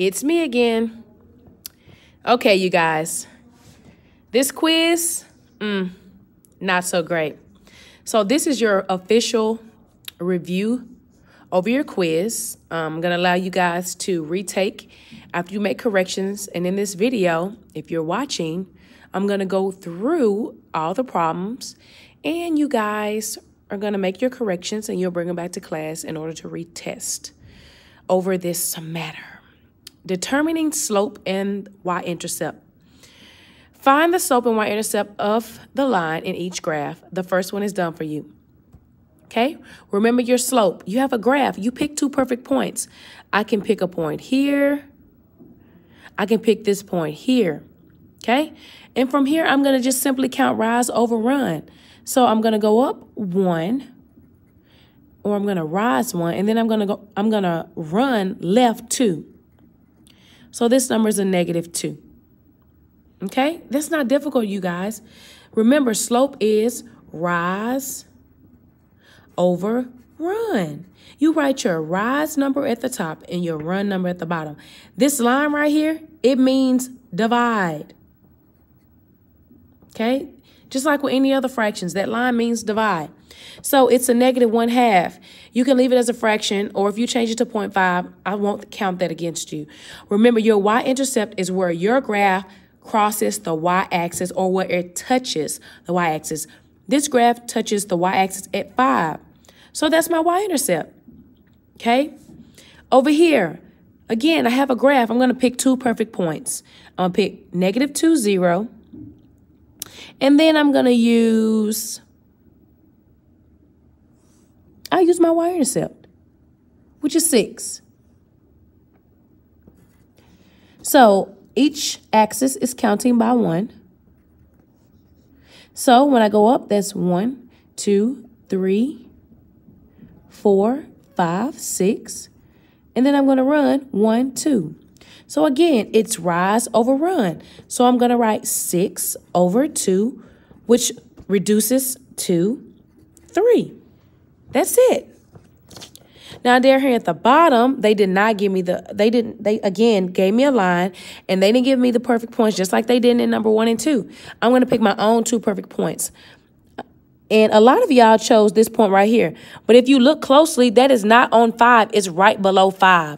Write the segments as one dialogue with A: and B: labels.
A: It's me again. Okay, you guys. This quiz, not so great. So this is your official review over your quiz. I'm going to allow you guys to retake after you make corrections. And in this video, if you're watching, I'm going to go through all the problems and you guys are going to make your corrections and you'll bring them back to class in order to retest over this matter. Determining slope and y-intercept. Find the slope and y-intercept of the line in each graph. The first one is done for you. Okay? Remember your slope. You have a graph. You pick two perfect points. I can pick a point here. I can pick this point here. Okay? And from here, I'm going to just simply count rise over run. So I'm going to go up 1, or I'm going to rise 1, and then I'm going to run left 2. So this number is a -2. Okay? That's not difficult, you guys. Remember, slope is rise over run. You write your rise number at the top and your run number at the bottom. This line right here, it means divide. Okay? Just like with any other fractions, that line means divide. So it's a -1/2. You can leave it as a fraction, or if you change it to 0.5, I won't count that against you. Remember, your y-intercept is where your graph crosses the y-axis or where it touches the y-axis. This graph touches the y-axis at 5. So that's my y-intercept. Okay? Over here, again, I have a graph. I'm going to pick two perfect points. I'm going to pick -2, 0. And then I'm going to use... I use my y-intercept, which is 6. So each axis is counting by 1. So when I go up, that's 1, 2, 3, 4, 5, 6. And then I'm going to run 1, 2. So again, it's rise over run. So I'm going to write 6 over 2, which reduces to 3. That's it. Now, down here at the bottom, they did not give me they again gave me a line, and they didn't give me the perfect points just like they did in number 1 and 2. I'm going to pick my own 2 perfect points. And a lot of y'all chose this point right here. But if you look closely, that is not on 5. It's right below 5.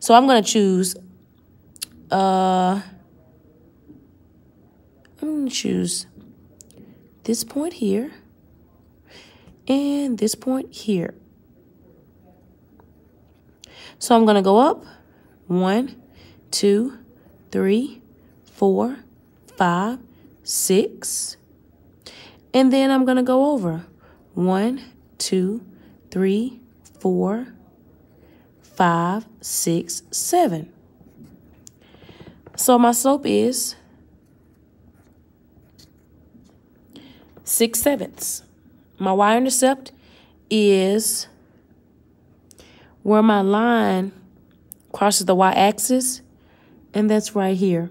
A: So I'm going to choose, I'm going to choose this point here. And this point here. So I'm going to go up 1, 2, 3, 4, 5, 6. And then I'm going to go over 1, 2, 3, 4, 5, 6, 7. So my slope is 6/7. My y-intercept is where my line crosses the y-axis, and that's right here.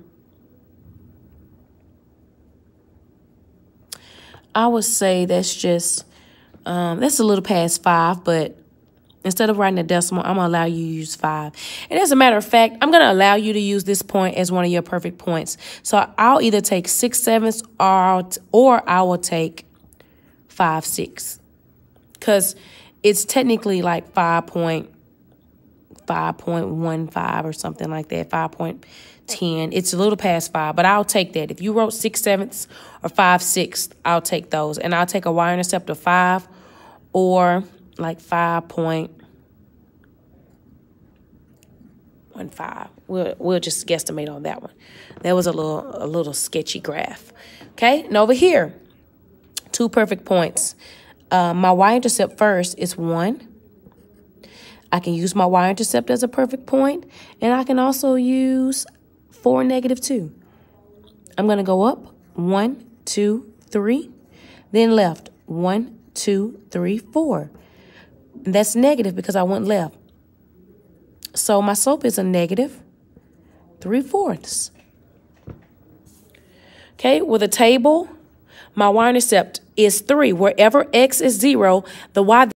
A: I would say that's just, that's a little past 5, but instead of writing a decimal, I'm going to allow you to use 5. And as a matter of fact, I'm going to allow you to use this point as one of your perfect points. So I'll either take 6/7 or I will take 5/6, because it's technically like 5.15 or something like that, 5.10. It's a little past 5, but I'll take that. If you wrote 6/7 or 5/6, I'll take those. And I'll take a y-intercept of 5 or like 5.15. We'll just guesstimate on that one. That was a little sketchy graph. Okay, and over here, 2 perfect points. My y-intercept first is 1. I can use my y-intercept as a perfect point, and I can also use 4, -2. I'm going to go up 1, 2, 3, then left 1, 2, 3, 4. And that's negative because I went left. So my slope is a -3/4. Okay, with a table, my y-intercept is 3. Wherever x is 0, the y